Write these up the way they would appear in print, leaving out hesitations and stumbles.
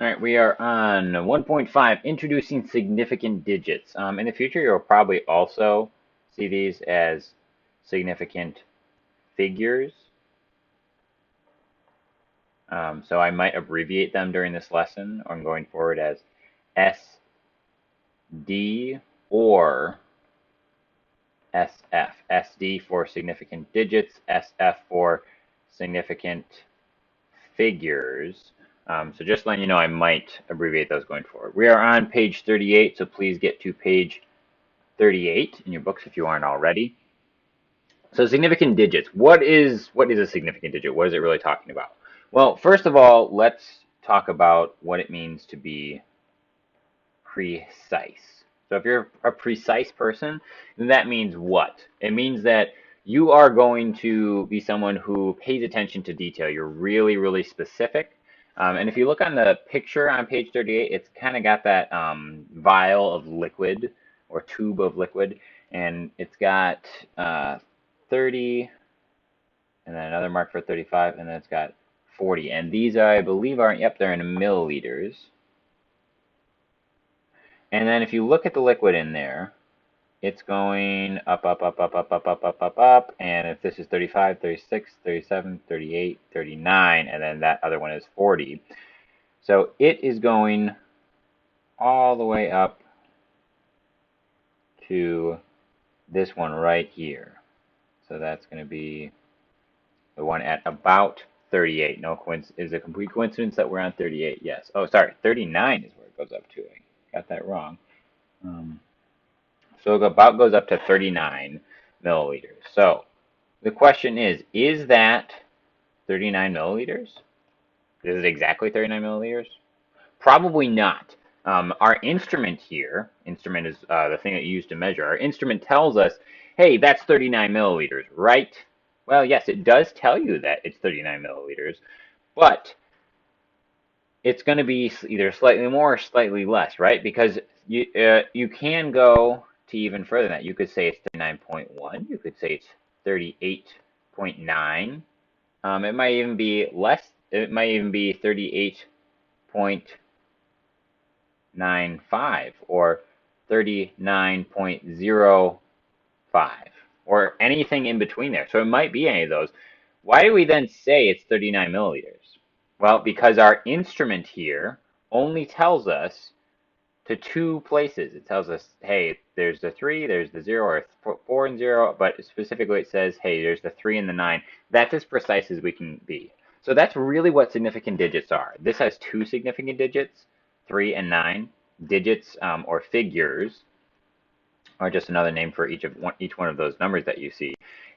All right, we are on 1.5, introducing significant digits. In the future, you'll probably also see these as significant figures. So I might abbreviate them during this lesson or going forward as SD or SF. SD for significant digits, SF for significant figures. So just letting you know, I might abbreviate those going forward. We are on page 38, so please get to page 38 in your books if you aren't already. So significant digits. What is a significant digit? What is it really talking about? Well, first of all, let's talk about what it means to be precise. So if you're a precise person, then that means what? It means that you are going to be someone who pays attention to detail. You're really, really specific. And if you look on the picture on page 38, it's kind of got that vial of liquid or tube of liquid, and it's got 30, and then another mark for 35, and then it's got 40. And these, I believe, are, yep, they're in milliliters. And then if you look at the liquid in there, it's going up, up, up, up, up, up, up, up, up, up. And if this is 35, 36, 37, 38, 39, and then that other one is 40. So it is going all the way up to this one right here. So that's going to be the one at about 38. No coincidence. Is it a complete coincidence that we're on 38? Yes. Oh, sorry. 39 is where it goes up to. I got that wrong. Um, So it about goes up to 39 milliliters. So the question is that 39 milliliters? Is it exactly 39 milliliters? Probably not. Our instrument here, instrument is the thing that you use to measure. Our instrument tells us, hey, that's 39 milliliters, right? Well, yes, it does tell you that it's 39 milliliters, but it's going to be either slightly more or slightly less, right? Because you can go to even further than that. You could say it's 39.1. You could say it's 38.9. It might even be less. It might even be 38.95 or 39.05 or anything in between there. So it might be any of those. Why do we then say it's 39 milliliters? Well, because our instrument here only tells us to two places. It tells us, hey, there's the 3, there's the 0, or 4 and 0, but specifically it says, hey, there's the 3 and the 9. That's as precise as we can be. So that's really what significant digits are. This has two significant digits, 3 and 9. Digits or figures are just another name for each one of those numbers that you see.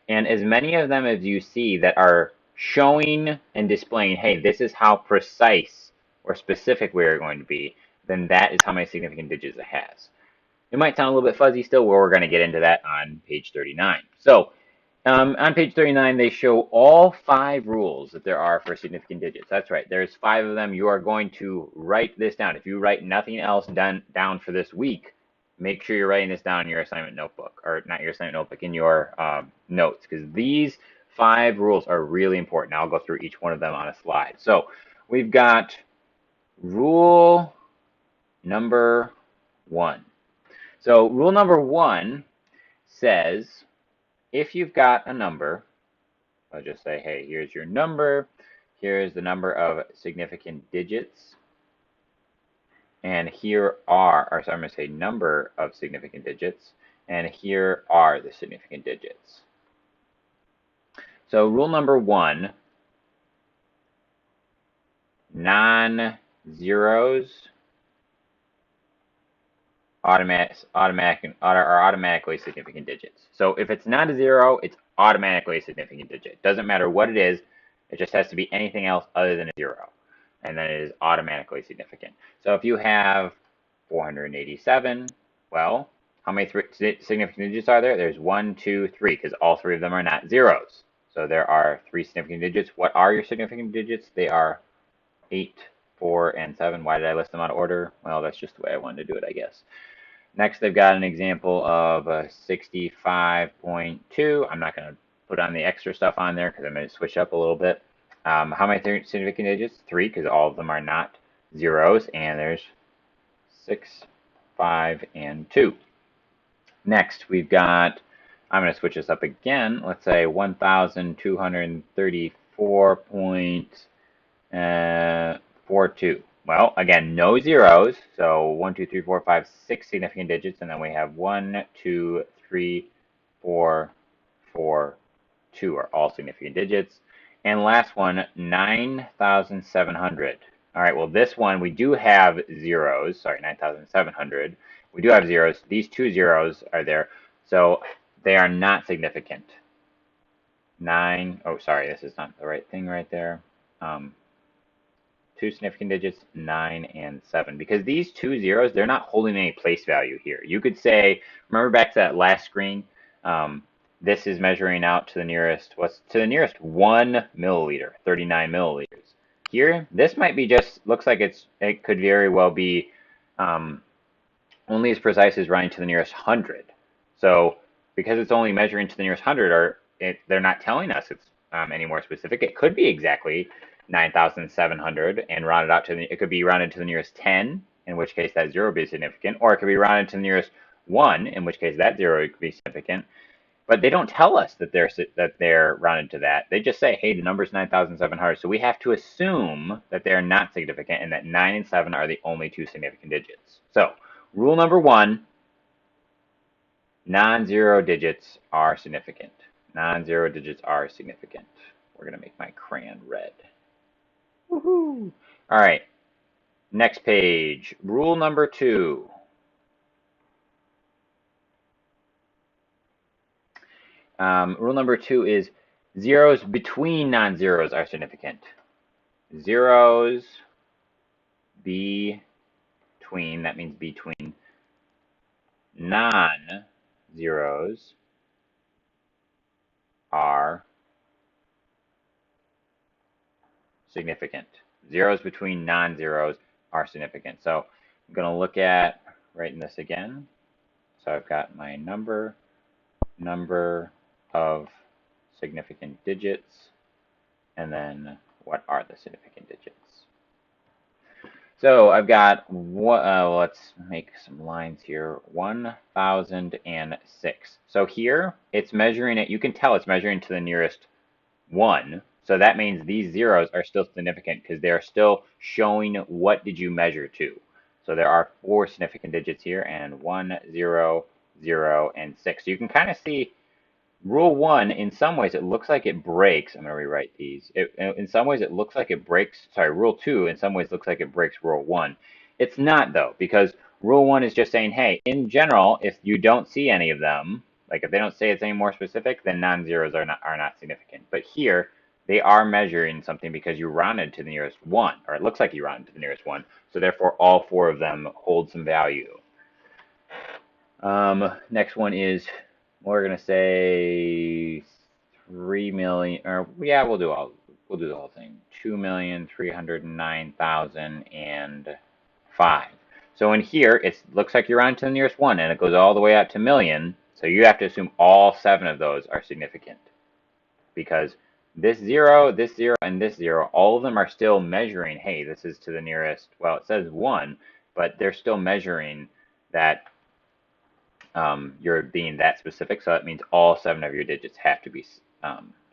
And as many of them as you see that are showing and displaying, hey, this is how precise or specific we are going to be, then that is how many significant digits it has. It might sound a little bit fuzzy still, but we're going to get into that on page 39. So on page 39, they show all 5 rules that there are for significant digits. That's right, there's 5 of them. You are going to write this down. If you write nothing else down for this week, make sure you're writing this down in your assignment notebook, or not your assignment notebook, in your notes, because these 5 rules are really important. I'll go through each one of them on a slide. So we've got rule number 1. So rule number 1 says if you've got a number, I'll just say, hey, here's your number, here's the number of significant digits, and here are, or sorry, I'm going to say number of significant digits, and here are the significant digits. So rule number 1, non-zeros are automatically significant digits. So if it's not a 0, it's automatically a significant digit. Doesn't matter what it is, it just has to be anything else other than a 0. And then it is automatically significant. So if you have 487, well, how many significant digits are there? There's 1, 2, 3, because all 3 of them are not zeros. So there are 3 significant digits. What are your significant digits? They are 8, 4, and 7. Why did I list them out of order? Well, that's just the way I wanted to do it, I guess. Next, they've got an example of 65.2. I'm not going to put on the extra stuff on there because I'm going to switch up a little bit. How many significant digits? 3, because all of them are not zeros, and there's 6, 5, and 2. Next, we've got, I'm going to switch this up again. Let's say 1,234.42. Well, again, no zeros. So 1, 2, 3, 4, 5, 6 significant digits, and then we have 1, 2, 3, 4, 4, 2 are all significant digits. And last one, 9,700. All right, well, this one we do have zeros. Sorry, 9,700. We do have zeros. These two zeros are there, so they are not significant. Oh, sorry, this is not the right thing right there. Two significant digits, 9 and 7. Because these two zeros, they're not holding any place value here. You could say, remember back to that last screen, this is measuring out to the nearest, what's to the nearest 1 milliliter, 39 milliliters. Here, this might be just, looks like it could very well be only as precise as running to the nearest 100. So because it's only measuring to the nearest 100, or they're not telling us it's any more specific, it could be exactly 9,700 and rounded out to it could be rounded to the nearest 10, in which case that 0 would be significant, or it could be rounded to the nearest 1, in which case that 0 could be significant. But they don't tell us that they're rounded to that. They just say, hey, the number is 9,700. So we have to assume that they're not significant and that 9 and 7 are the only two significant digits. So rule number 1, non-zero digits are significant. Non-zero digits are significant. We're going to make my crayon red. Woohoo! All right, next page. Rule number 2. Rule number 2 is zeros between non-zeros are significant. Zeros between, that means between non-zeros are significant. Zeros between non-zeros are significant. So I'm going to look at writing this again. So I've got my number of significant digits, and then what are the significant digits? So I've got, let's make some lines here, 1,006. So here, it's measuring it, you can tell it's measuring to the nearest 1. So that means these zeros are still significant because they're still showing what did you measure to. So there are 4 significant digits here, and 1, 0, 0, and 6. So you can kind of see Rule 1, in some ways, it looks like it breaks. I'm going to rewrite these. In some ways, it looks like it breaks. Sorry, Rule 2, in some ways, looks like it breaks Rule 1. It's not, though, because Rule 1 is just saying, hey, in general, if you don't see any of them, like if they don't say it's any more specific, then non-zeros are not significant. But here, they are measuring something because you rounded to the nearest 1, or it looks like you rounded to the nearest 1. So therefore, all 4 of them hold some value. Next one is, we're gonna say 3 million, or yeah, we'll do the whole thing. 2,309,005. So in here, it looks like you're on to the nearest 1, and it goes all the way out to million. So you have to assume all 7 of those are significant, because this 0, and this 0, all of them are still measuring. Hey, this is to the nearest. Well, it says 1, but they're still measuring that. You're being that specific, so that means all 7 of your digits have to be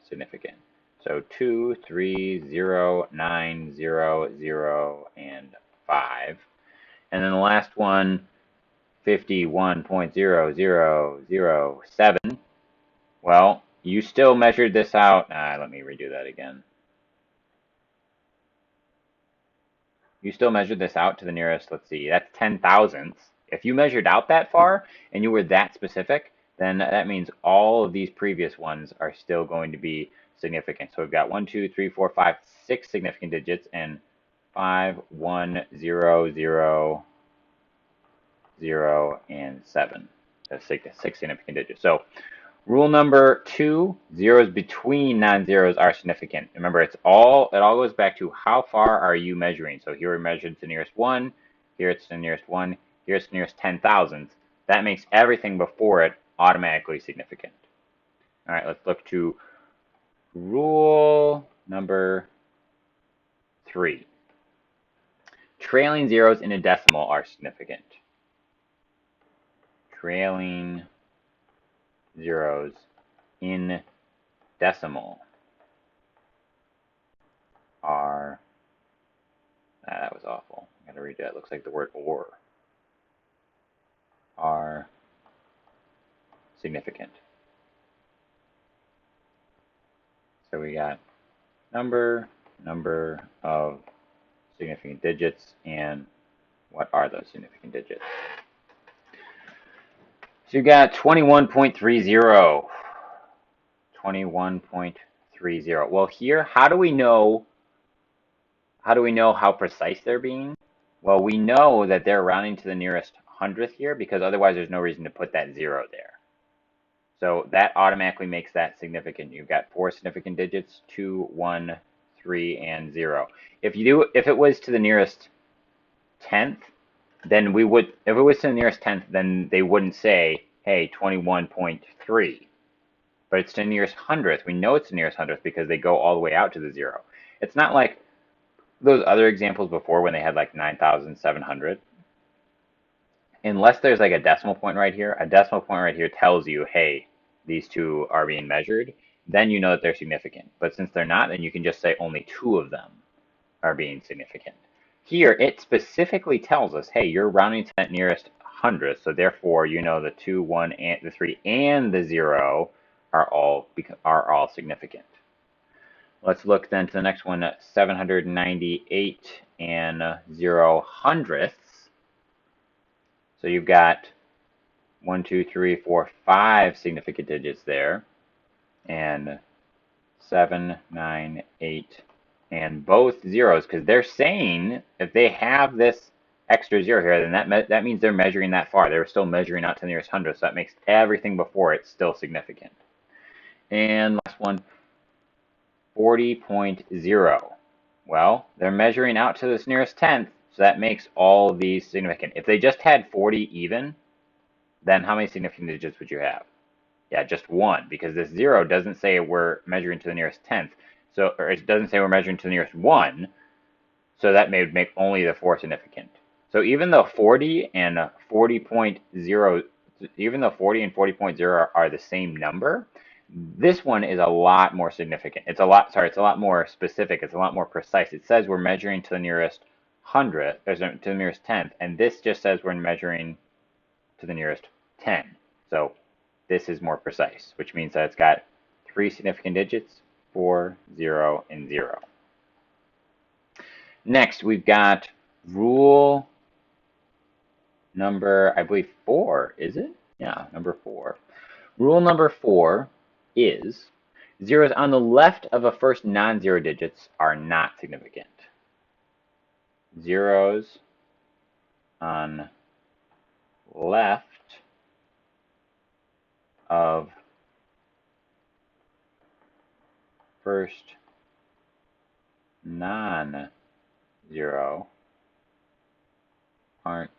significant. So 2, 3, 0, 9, 0, 0, and 5. And then the last one, 51.0007. Well, you still measured this out. Let me redo that again. You still measured this out to the nearest, let's see, that's 10 thousandths. If you measured out that far and you were that specific, then that means all of these previous ones are still going to be significant. So we've got 1, 2, 3, 4, 5, 6 significant digits, and 5, 1, 0, 0, 0, and 7. That's 6 significant digits. So rule number 2, zeros between non-zeros are significant. Remember, it all goes back to how far are you measuring. So here we measured to the nearest 1, here it's the nearest 1, here it's the nearest 10 thousandths. That makes everything before it automatically significant. All right, let's look to rule number 3. trailing zeros in a decimal are significant. Trailing zeros in decimal are, that was awful. I gotta read that. It looks like the word or. Are significant. So we got number of significant digits, and what are those significant digits? So you got 21.30. 21.30. Well, here, how do we know how precise they're being? Well, we know that they're rounding to the nearest hundredth here, because otherwise there's no reason to put that 0 there. So that automatically makes that significant. You've got 4 significant digits, 2, 1, 3, and 0. If it was to the nearest tenth, then we would, if it was to the nearest tenth, then they wouldn't say, hey, 21.3. But it's to the nearest hundredth. We know it's the nearest hundredth because they go all the way out to the 0. It's not like those other examples before when they had like 9,700. Unless there's like a decimal point right here, a decimal point right here tells you, hey, these two are being measured, then you know that they're significant. But since they're not, then you can just say only 2 of them are being significant. Here, it specifically tells us, hey, you're rounding to that nearest hundredth, so therefore you know the 2, 1, and the 3, and the 0 are all significant. Let's look then to the next one, 798 and 0 hundredths. So you've got 1, 2, 3, 4, 5 significant digits there, and 7, 9, 8, and both zeros, because they're saying if they have this extra 0 here, then that means they're measuring that far. They're still measuring out to the nearest hundredth, so that makes everything before it still significant. And last one, 40.0. Well, they're measuring out to this nearest tenth, so that makes all of these significant. If they just had 40 even, then how many significant digits would you have? Yeah, just 1, because this 0 doesn't say we're measuring to the nearest tenth, so, or it doesn't say we're measuring to the nearest 1, so that may make only the 4 significant. So even though 40 and 40.0, even though 40 and 40.0 are the same number, this one is a lot more significant. It's a lot more specific. It's a lot more precise. It says we're measuring to the nearest hundredth, to the nearest tenth, and this just says we're measuring to the nearest 10. So this is more precise, which means that it's got 3 significant digits, 4, 0, and 0. Next, we've got rule number, I believe 4, is it? Yeah, number 4. Rule number 4 is zeros on the left of a first non-zero digits are not significant. Zeros on left of first non-zero aren't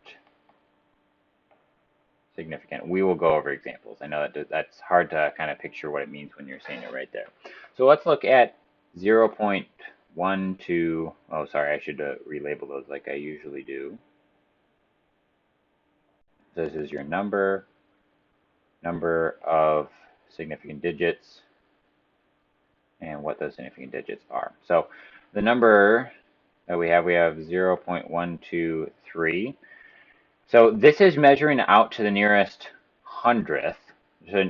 significant. We will go over examples. I know that's hard to kind of picture what it means when you're saying it right there. So let's look at 0.12. Oh, sorry, I should relabel those like I usually do. This is your number of significant digits, and what those significant digits are. So the number that we have 0.123. So this is measuring out to the nearest hundredth,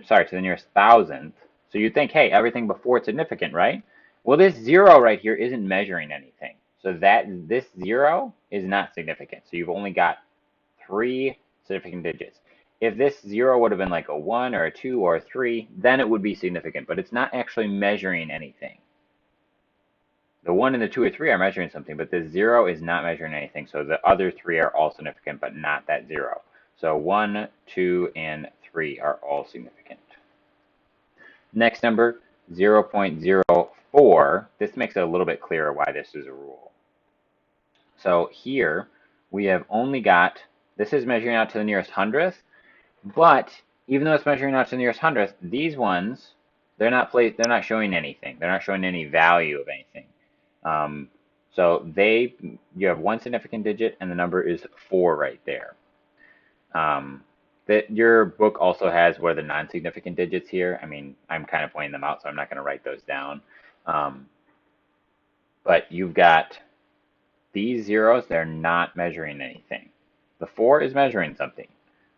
sorry, to the nearest thousandth. So you'd think, hey, everything before it's significant, right? Well, this 0 right here isn't measuring anything. So this 0 is not significant. So you've only got 3 significant digits. If this 0 would have been like a 1 or a 2 or a 3, then it would be significant, but it's not actually measuring anything. The 1 and the 2 or 3 are measuring something, but the 0 is not measuring anything. So the other 3 are all significant, but not that 0. So 1, 2, and 3 are all significant. Next number, 0.04. This makes it a little bit clearer why this is a rule. So here we have only got, this is measuring out to the nearest hundredth, but even though it's measuring out to the nearest hundredth, these ones, they're not showing anything. They're not showing any value of anything. So you have one significant digit, and the number is 4 right there. That your book also has what are the non-significant digits here. I mean, I'm kind of pointing them out, so I'm not going to write those down. But you've got these zeros, they're not measuring anything. The 4 is measuring something,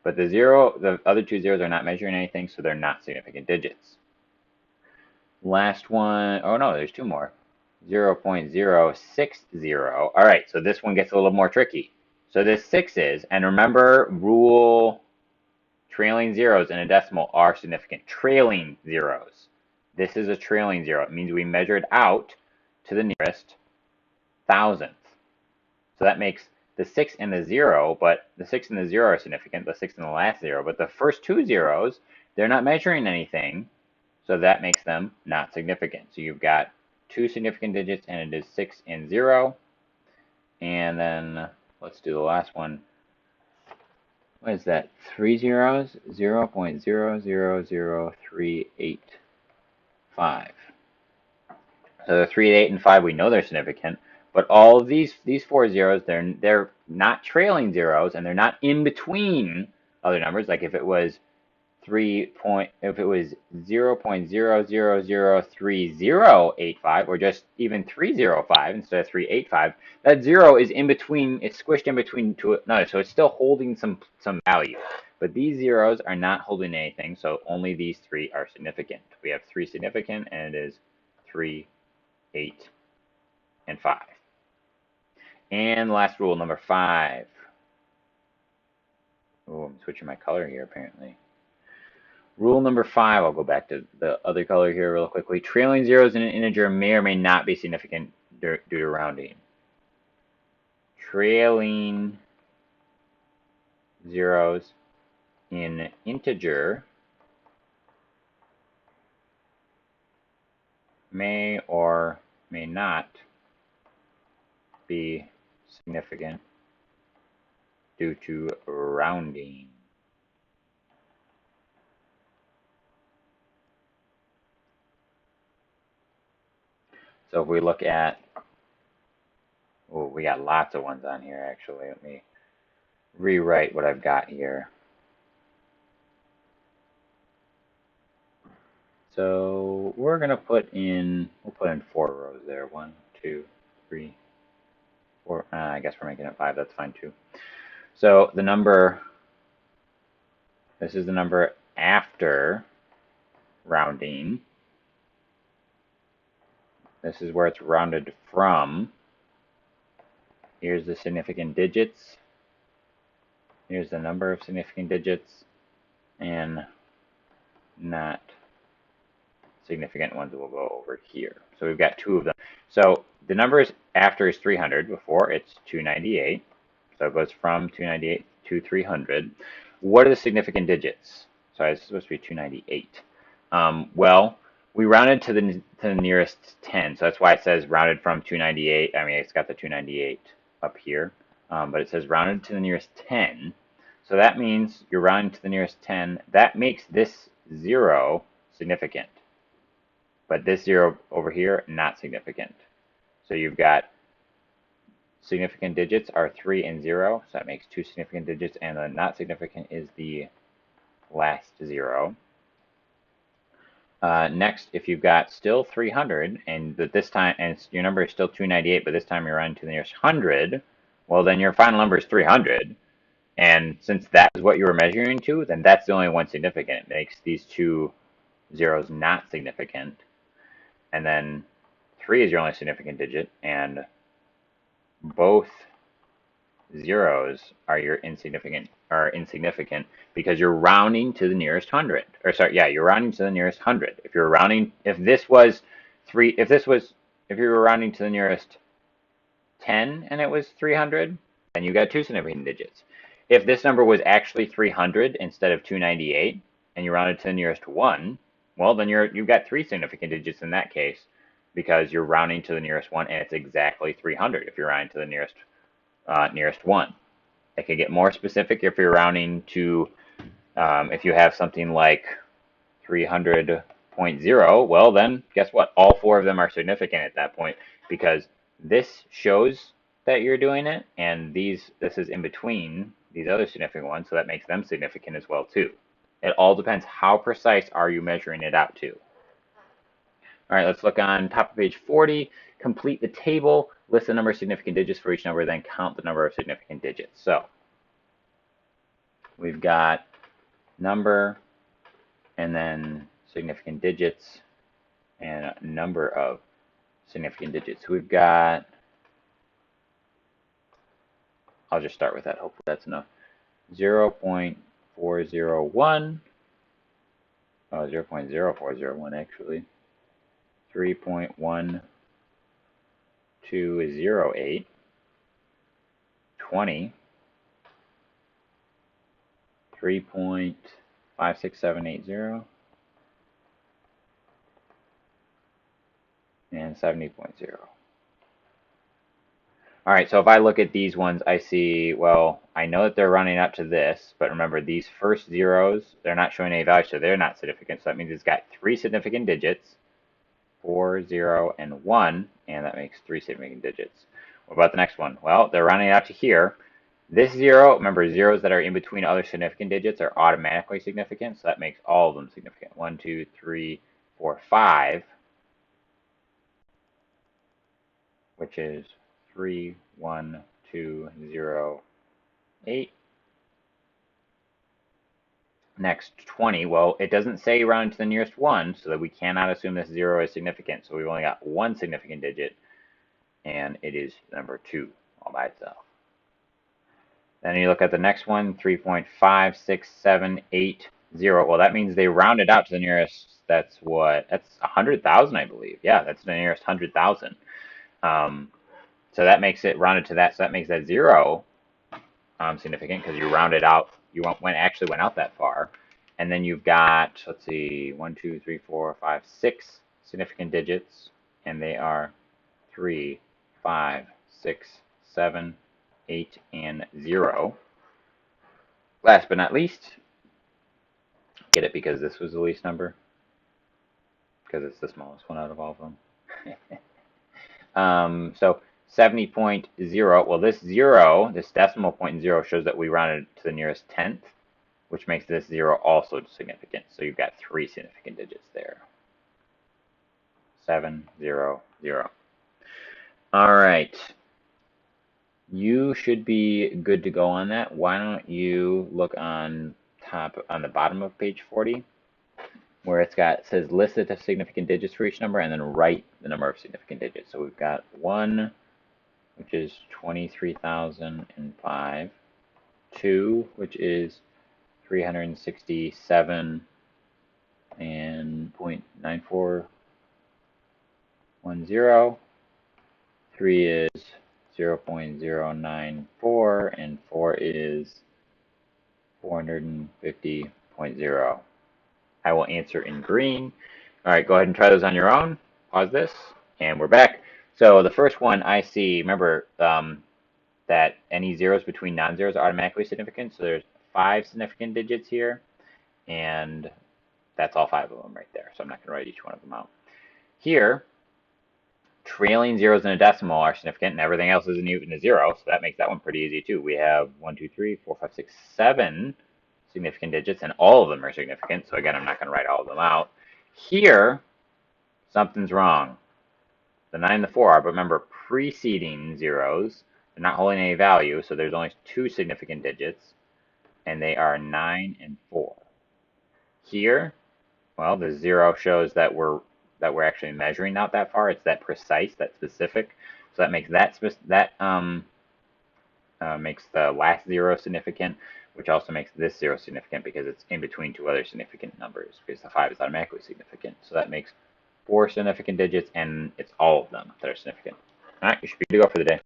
but the other two zeros are not measuring anything, so they're not significant digits. Last one, oh no, there's two more. 0.060. All right, so this one gets a little more tricky. So this 6 is, and remember rule trailing zeros in a decimal are significant. Trailing zeros. This is a trailing zero. It means we measured out to the nearest thousandth. So that makes the 6 and the 0, but the 6 and the 0 are significant, the 6 and the last 0. But the first two zeros, they're not measuring anything, so that makes them not significant. So you've got two significant digits, and it is 6 and 0. And then let's do the last one. What is that? 3 zeros? 0.000385. So the 3, 8, and 5, we know they're significant. But all of these four zeros, they're not trailing zeros, and they're not in between other numbers. Like if it was 0.0003085, or just even 305 instead of 385, that 0 is in between. It's squished in between two. No, so it's still holding some value. But these zeros are not holding anything, so only these three are significant. We have 3 significant, and it is 3, 8, and 5. And last rule, number 5. Oh, I'm switching my color here, apparently. Rule number 5, I'll go back to the other color here real quickly. Trailing zeros in an integer may or may not be significant due to rounding. Trailing zeros in an integer may or may not be significant due to rounding. So if we look at, oh, we got lots of ones on here actually. Let me rewrite what I've got here. So we're gonna we'll put in 4 rows there. 1, 2, 3, 4. I guess we're making it 5. That's fine too. So the number, this is the number after rounding. This is where it's rounded from. Here's the significant digits. Here's the number of significant digits, and not significant ones will go over here. So we've got 2 of them. So the numbers after is 300. Before it's 298. So it goes from 298 to 300. What are the significant digits? Sorry, it's supposed to be 298. Well, we rounded to the nearest 10. So that's why it says rounded from 298. I mean, it's got the 298 up here. But it says rounded to the nearest 10. So that means you're rounding to the nearest 10. That makes this 0 significant. But this 0 over here, not significant. So you've got significant digits are 3 and 0. So that makes 2 significant digits. And the not significant is the last 0. Next, if you've got still 300, and this time, and your number is still 298, but this time you're running to the nearest 100, well, then your final number is 300. And since that is what you were measuring to, then that's the only one significant. It makes these 2 zeros not significant. And then 3 is your only significant digit, and both zeros are insignificant because you're rounding to the nearest 100. Or sorry, yeah, you're rounding to the nearest 100. If you're rounding, if you were rounding to the nearest 10 and it was 300, then you got 2 significant digits. If this number was actually 300 instead of 298 and you rounded to the nearest 1, well, then you've got 3 significant digits in that case because you're rounding to the nearest 1 and it's exactly 300 if you're rounding to the nearest 1. It could get more specific if you're rounding to, if you have something like 300.0, well then, guess what? All 4 of them are significant at that point because this shows that you're doing it, and this is in between these other significant ones, so that makes them significant as well too. It all depends how precise are you measuring it out to. All right, let's look on top of page 40. Complete the table, list the number of significant digits for each number, then count the number of significant digits. So we've got number and then significant digits and a number of significant digits. We've got, I'll just start with that, hopefully that's enough. 0.401, 0.0401 actually, 3.1208, 20, 3.56780, and 70.0. All right, so if I look at these ones, I see, well, I know that they're running up to this, but remember these first zeros, they're not showing any value, so they're not significant. So that means it's got 3 significant digits, 4, 0, and 1, and that makes 3 significant digits. What about the next one? Well, they're running up to here. This 0, remember zeros that are in between other significant digits are automatically significant, so that makes all of them significant. 1, 2, 3, 4, 5, which is 3, 1, 2, 0, 8. Next, 20. Well, it doesn't say round to the nearest 1, so that we cannot assume this 0 is significant. So we've only got 1 significant digit, and it is number 2 all by itself. Then you look at the next one, 3.56780. Well, that means they rounded out to the nearest, that's what? That's 100,000, I believe. Yeah, that's the nearest 100,000. So that makes it rounded to that, so that makes that 0 significant because you rounded out, you actually went out that far. And then you've got, let's see, 1, 2, 3, 4, 5, 6 significant digits, and they are 3, 5, 6, 7, 8, and 0. Last but not least, get it because this was the least number? Because it's the smallest one out of all of them. So 70.0, well this 0, this decimal point 0 shows that we rounded to the nearest tenth, which makes this 0 also significant. So you've got 3 significant digits there. 7, 0, 0. All right. You should be good to go on that. Why don't you look on the bottom of page 40, where it says list the significant digits for each number and then write the number of significant digits. So we've got 1, which is 23,005, 2, which is 367 and 0.9410, 3 is 0.094, and 4 is 450.0. I will answer in green. All right, go ahead and try those on your own. Pause this, and we're back. So the first one I see, remember that any zeros between non-zeros are automatically significant. So there's 5 significant digits here, and that's all 5 of them right there. So I'm not going to write each one of them out. Here, trailing zeros in a decimal are significant, and everything else isn't even a 0, so that makes that one pretty easy too. We have 1, 2, 3, 4, 5, 6, 7 significant digits, and all of them are significant. So again, I'm not going to write all of them out. Here, something's wrong. The 9 and the 4 are, but remember, preceding zeros, they're not holding any value, so there's only 2 significant digits, and they are 9 and 4. Here, well, the 0 shows that we're actually measuring not that far. It's that precise, that specific. So that makes makes the last 0 significant, which also makes this 0 significant because it's in between 2 other significant numbers, because the 5 is automatically significant. So that makes 4 significant digits, and it's all of them that are significant. All right, you should be good to go for the day.